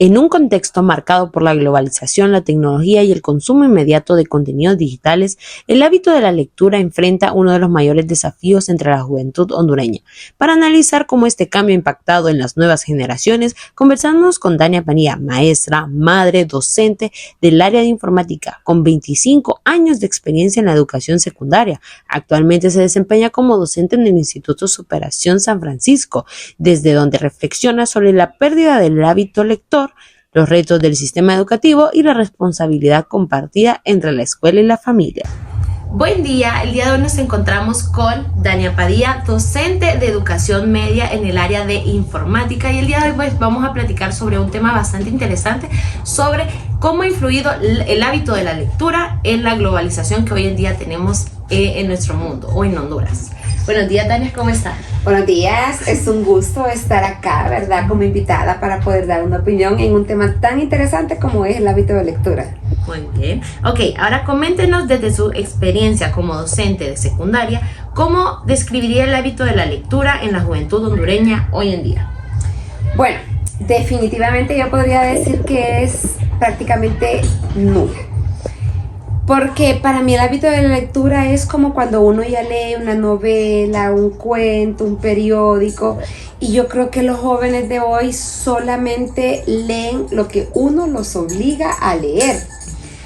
En un contexto marcado por la globalización, la tecnología y el consumo inmediato de contenidos digitales, el hábito de la lectura enfrenta uno de los mayores desafíos entre la juventud hondureña. Para analizar cómo este cambio ha impactado en las nuevas generaciones, conversamos con Dania Padilla, maestra, madre, docente del área de informática, con 25 años de experiencia en la educación secundaria. Actualmente se desempeña como docente en el Instituto Superación San Francisco, desde donde reflexiona sobre la pérdida del hábito lector, los retos del sistema educativo y la responsabilidad compartida entre la escuela y la familia. Buen día, el día de hoy nos encontramos con Dania Padilla, docente de educación media en el área de informática, y el día de hoy pues vamos a platicar sobre un tema bastante interesante sobre cómo ha influido el hábito de la lectura en la globalización que hoy en día tenemos en nuestro mundo o en Honduras. Buenos días, Dania, ¿cómo está? Buenos días, es un gusto estar acá, ¿verdad? Como invitada para poder dar una opinión en un tema tan interesante como es el hábito de lectura. Muy bien. Ok, ahora coméntenos desde su experiencia como docente de secundaria, ¿cómo describiría el hábito de la lectura en la juventud hondureña hoy en día? Bueno, definitivamente yo podría decir que es prácticamente nulo. Porque para mí el hábito de la lectura es como cuando uno ya lee una novela, un cuento, un periódico, y yo creo que los jóvenes de hoy solamente leen lo que uno los obliga a leer.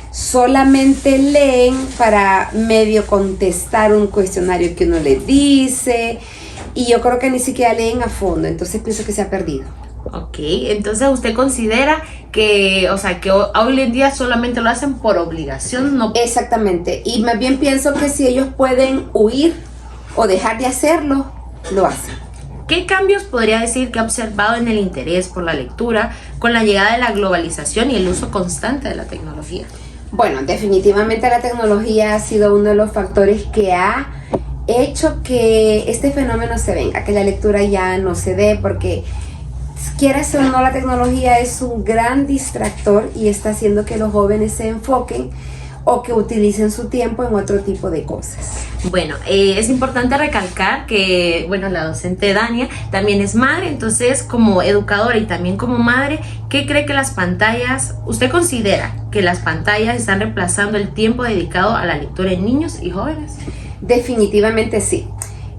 Solamente leen para medio contestar un cuestionario que uno les dice, y yo creo que ni siquiera leen a fondo, entonces pienso que se ha perdido. Ok, entonces usted considera que, que hoy en día solamente lo hacen por obligación, no. Exactamente, y más bien pienso que si ellos pueden huir o dejar de hacerlo, lo hacen. ¿Qué cambios podría decir que ha observado en el interés por la lectura con la llegada de la globalización y el uso constante de la tecnología? Bueno, definitivamente la tecnología ha sido uno de los factores que ha hecho que este fenómeno se venga, que la lectura ya no se dé, porque quieras o no, la tecnología es un gran distractor y está haciendo que los jóvenes se enfoquen o que utilicen su tiempo en otro tipo de cosas. Bueno, es importante recalcar que, la docente Dania también es madre, entonces como educadora y también como madre, ¿qué cree que usted considera que las pantallas están reemplazando el tiempo dedicado a la lectura en niños y jóvenes? Definitivamente sí.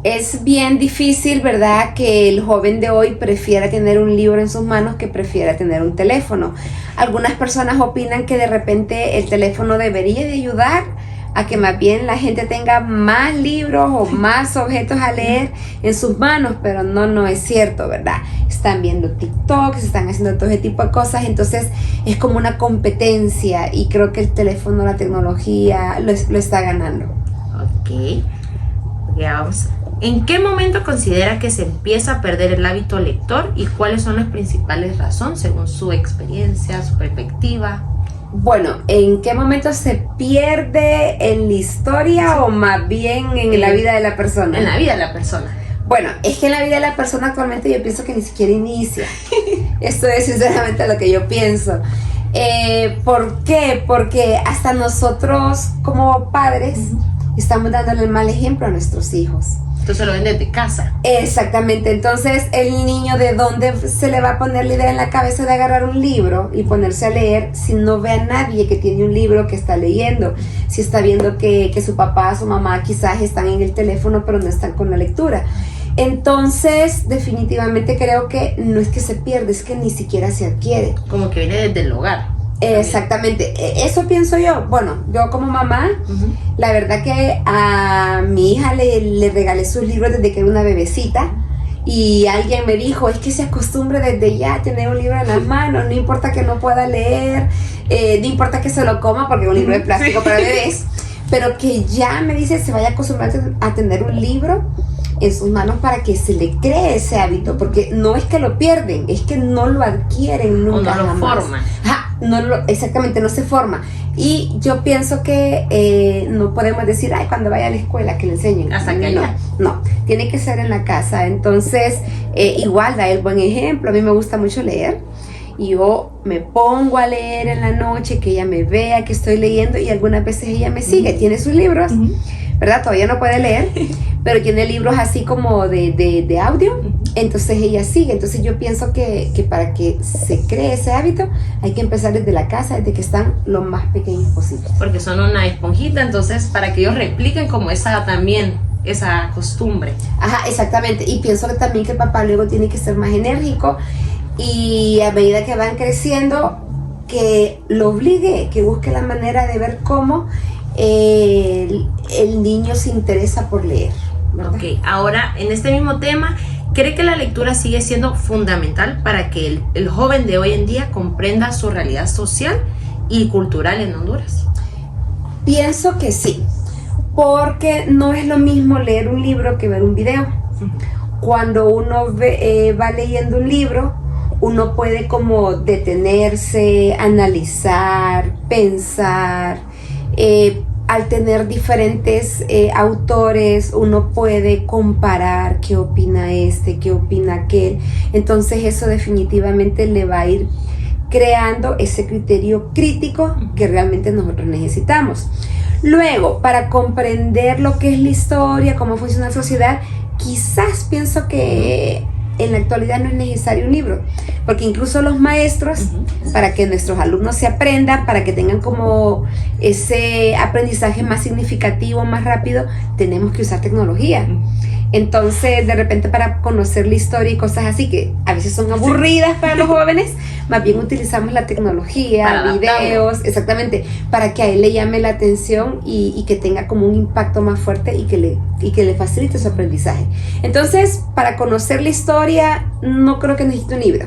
Es bien difícil, ¿verdad?, que el joven de hoy prefiera tener un libro en sus manos que prefiera tener un teléfono. Algunas personas opinan que de repente el teléfono debería de ayudar a que más bien la gente tenga más libros o más objetos a leer en sus manos, pero no es cierto, ¿verdad? Están viendo TikTok, se están haciendo todo ese tipo de cosas, entonces es como una competencia y creo que el teléfono, la tecnología lo está ganando. Ok, ya vamos. ¿En qué momento considera que se empieza a perder el hábito lector y cuáles son las principales razones según su experiencia, su perspectiva? Bueno, ¿en qué momento se pierde en la historia o más bien en la vida de la persona? En la vida de la persona. Bueno, es que en la vida de la persona actualmente yo pienso que ni siquiera inicia. Esto es sinceramente lo que yo pienso. ¿Por qué? Porque hasta nosotros como padres estamos dándole el mal ejemplo a nuestros hijos. Entonces lo ven desde casa. Exactamente, entonces el niño, ¿de dónde se le va a poner la idea en la cabeza de agarrar un libro y ponerse a leer si no ve a nadie que tiene un libro que está leyendo? Si está viendo que su papá, su mamá quizás están en el teléfono pero no están con la lectura. Entonces definitivamente creo que no es que se pierde, es que ni siquiera se adquiere. Como que viene desde el hogar. Exactamente, eso pienso yo. Bueno, yo como mamá, la verdad que a mi hija le regalé sus libros desde que era una bebecita, y alguien me dijo, es que se acostumbre desde ya a tener un libro en las manos, no importa que no pueda leer, no importa que se lo coma porque es un libro de plástico para bebés, pero que ya me dice se vaya a acostumbrar a tener un libro en sus manos para que se le cree ese hábito, porque no es que lo pierden, es que no lo adquieren nunca. O no lo forman. Exactamente, no se forma. Y yo pienso que no podemos decir, cuando vaya a la escuela que le enseñen. Hasta que no, tiene que ser en la casa. Entonces, igual da el buen ejemplo. A mí me gusta mucho leer. Y yo me pongo a leer en la noche, que ella me vea que estoy leyendo, y algunas veces ella me sigue, tiene sus libros, ¿verdad? Todavía no puede leer, pero tiene libros así como de audio, entonces ella sigue. Entonces yo pienso que para que se cree ese hábito hay que empezar desde la casa, desde que están lo más pequeños posible. Porque son una esponjita, entonces para que ellos repliquen como esa costumbre. Ajá, exactamente. Y pienso que también que el papá luego tiene que ser más enérgico y a medida que van creciendo, que lo obligue, que busque la manera de ver cómo el niño se interesa por leer, ¿verdad? Ok, ahora en este mismo tema, ¿cree que la lectura sigue siendo fundamental para que el joven de hoy en día comprenda su realidad social y cultural en Honduras? Pienso que sí, porque no es lo mismo leer un libro que ver un video. Cuando uno va leyendo un libro, uno puede como detenerse, analizar, pensar. Al tener diferentes autores, uno puede comparar qué opina este, qué opina aquel. Entonces eso definitivamente le va a ir creando ese criterio crítico que realmente nosotros necesitamos. Luego, para comprender lo que es la historia, cómo funciona la sociedad, quizás pienso que en la actualidad no es necesario un libro, porque incluso los maestros, para que nuestros alumnos se aprendan, para que tengan como ese aprendizaje más significativo, más rápido, tenemos que usar tecnología. Entonces, de repente, para conocer la historia y cosas así que a veces son aburridas para los jóvenes, más bien utilizamos la tecnología, para videos, exactamente, para que a él le llame la atención y que tenga como un impacto más fuerte y que le facilite su aprendizaje. Entonces, para conocer la historia, no creo que necesite un libro,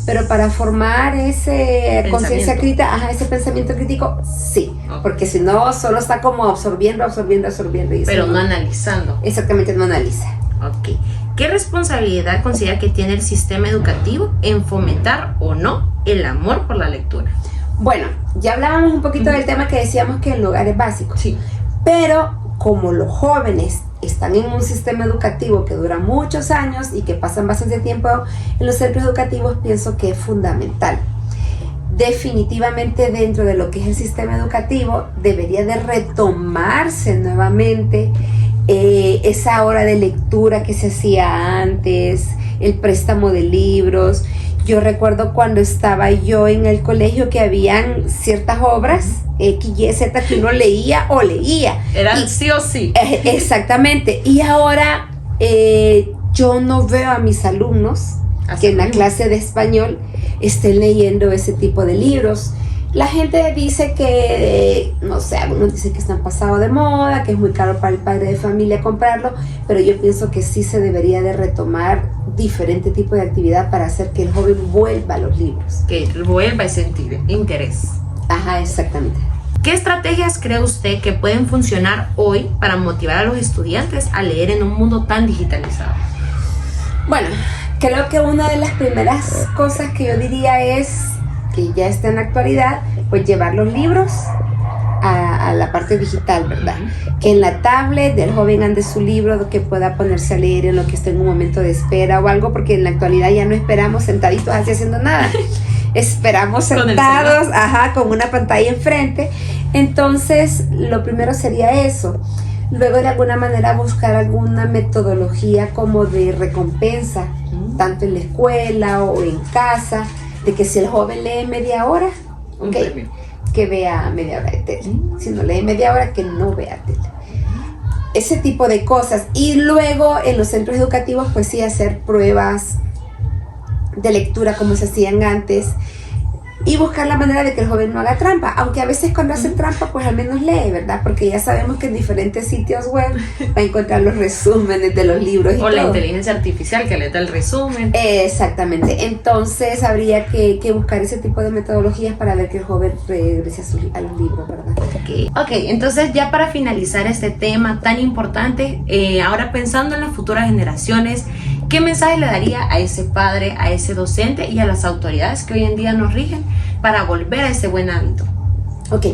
pero para formar ese conciencia crítica, ese pensamiento crítico, sí, porque si no, solo está como absorbiendo. Y pero no analizando. Exactamente, no analiza. Ok. ¿Qué responsabilidad considera que tiene el sistema educativo en fomentar o no el amor por la lectura? Bueno, ya hablábamos un poquito del tema que decíamos que el hogar es básico. Sí. Pero como los jóvenes están en un sistema educativo que dura muchos años y que pasan bastante tiempo en los centros educativos, pienso que es fundamental. Definitivamente dentro de lo que es el sistema educativo debería de retomarse nuevamente esa hora de lectura que se hacía antes, el préstamo de libros. Yo recuerdo cuando estaba yo en el colegio que habían ciertas obras X, Y, Z que uno leía o leía. Eran sí o sí. Exactamente. Y ahora yo no veo a mis alumnos que en la clase de español estén leyendo ese tipo de libros. La gente dice que, no sé, algunos dicen que están pasados de moda, que es muy caro para el padre de familia comprarlo, pero yo pienso que sí se debería de retomar diferente tipo de actividad para hacer que el joven vuelva a los libros. Que vuelva a sentir interés. Ajá, exactamente. ¿Qué estrategias cree usted que pueden funcionar hoy para motivar a los estudiantes a leer en un mundo tan digitalizado? Bueno, creo que una de las primeras cosas que yo diría es que ya está en la actualidad, pues llevar los libros a la parte digital, ¿verdad? Que en la tablet del joven ande su libro, que pueda ponerse a leer en lo que esté en un momento de espera o algo, porque en la actualidad ya no esperamos sentaditos así haciendo nada. Esperamos sentados, con una pantalla enfrente. Entonces, lo primero sería eso. Luego, de alguna manera, buscar alguna metodología como de recompensa, tanto en la escuela o en casa, de que si el joven lee media hora, que vea media hora de tele. Si no lee media hora, que no vea tele. Ese tipo de cosas. Y luego, en los centros educativos, pues sí, hacer pruebas de lectura como se hacían antes y buscar la manera de que el joven no haga trampa, aunque a veces cuando hace trampa pues al menos lee, ¿verdad? Porque ya sabemos que en diferentes sitios web va a encontrar los resúmenes de los libros y o todo. La inteligencia artificial que le da el resumen. Exactamente, entonces habría que buscar ese tipo de metodologías para ver que el joven regrese a los libros, ¿verdad? Ok, entonces ya para finalizar este tema tan importante, ahora pensando en las futuras generaciones, ¿qué mensaje le daría a ese padre, a ese docente y a las autoridades que hoy en día nos rigen para volver a ese buen hábito? Ok,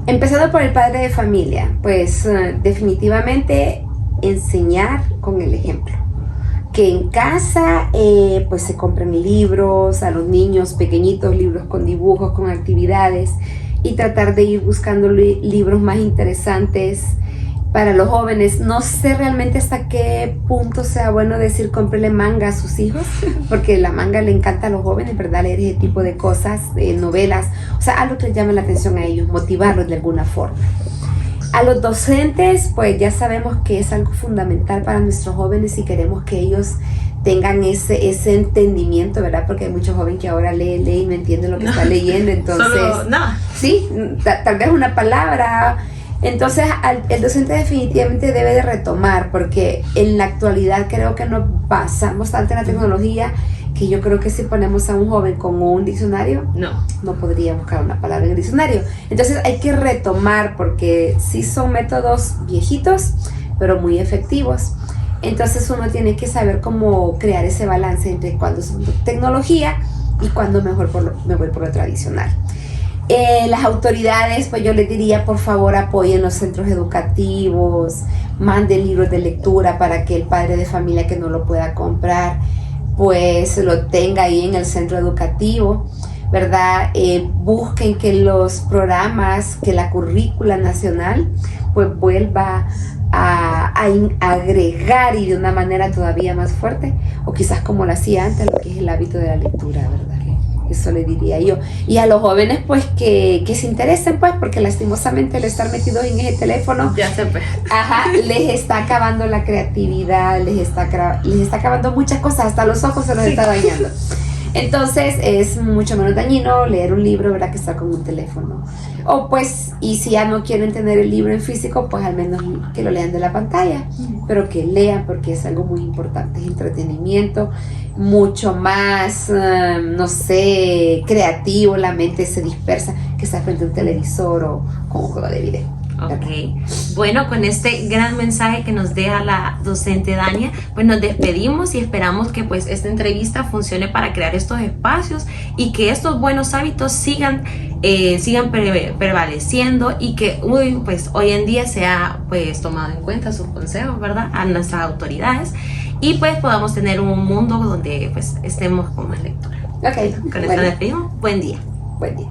empezando por el padre de familia, pues definitivamente enseñar con el ejemplo. Que en casa pues se compren libros a los niños pequeñitos, libros con dibujos, con actividades, y tratar de ir buscando libros más interesantes para los jóvenes. No sé realmente hasta qué punto sea bueno decir cómprele manga a sus hijos, porque la manga le encanta a los jóvenes, ¿verdad? Leer ese tipo de cosas, novelas, o sea, algo que les llame la atención a ellos, motivarlos de alguna forma. A los docentes, pues ya sabemos que es algo fundamental para nuestros jóvenes y queremos que ellos tengan ese entendimiento, ¿verdad? Porque hay muchos jóvenes que ahora lee y no entienden lo que está leyendo, entonces... Sí, tal vez una palabra. Entonces el docente definitivamente debe de retomar, porque en la actualidad creo que nos basamos tanto en la tecnología que yo creo que si ponemos a un joven con un diccionario, no podría buscar una palabra en el diccionario. Entonces hay que retomar, porque sí son métodos viejitos, pero muy efectivos. Entonces uno tiene que saber cómo crear ese balance entre cuando es tecnología y cuando me voy por lo tradicional. Las autoridades, pues yo les diría, por favor, apoyen los centros educativos, manden libros de lectura para que el padre de familia que no lo pueda comprar, pues lo tenga ahí en el centro educativo, ¿verdad? Busquen que los programas, que la currícula nacional, pues vuelva a agregar, y de una manera todavía más fuerte, o quizás como lo hacía antes, lo que es el hábito de la lectura, ¿verdad? Eso le diría yo. Y a los jóvenes, pues, que se interesen, pues, porque lastimosamente el estar metidos en ese teléfono, les está acabando la creatividad, les está acabando muchas cosas, hasta los ojos se los está dañando. Entonces es mucho menos dañino leer un libro, ¿verdad?, que estar con un teléfono. O pues, y si ya no quieren tener el libro en físico, pues al menos que lo lean de la pantalla, pero que lean, porque es algo muy importante, es entretenimiento, mucho más, no sé, creativo, la mente se dispersa que estar frente a un televisor o con un juego de video. Ok, bueno, con este gran mensaje que nos deja la docente Dania, pues nos despedimos y esperamos que pues esta entrevista funcione para crear estos espacios y que estos buenos hábitos sigan prevaleciendo, y que pues hoy en día se ha pues tomado en cuenta sus consejos, ¿verdad?, a nuestras autoridades, y pues podamos tener un mundo donde pues estemos con más lectura. Ok, con esto nos despedimos. Buen día. Buen día.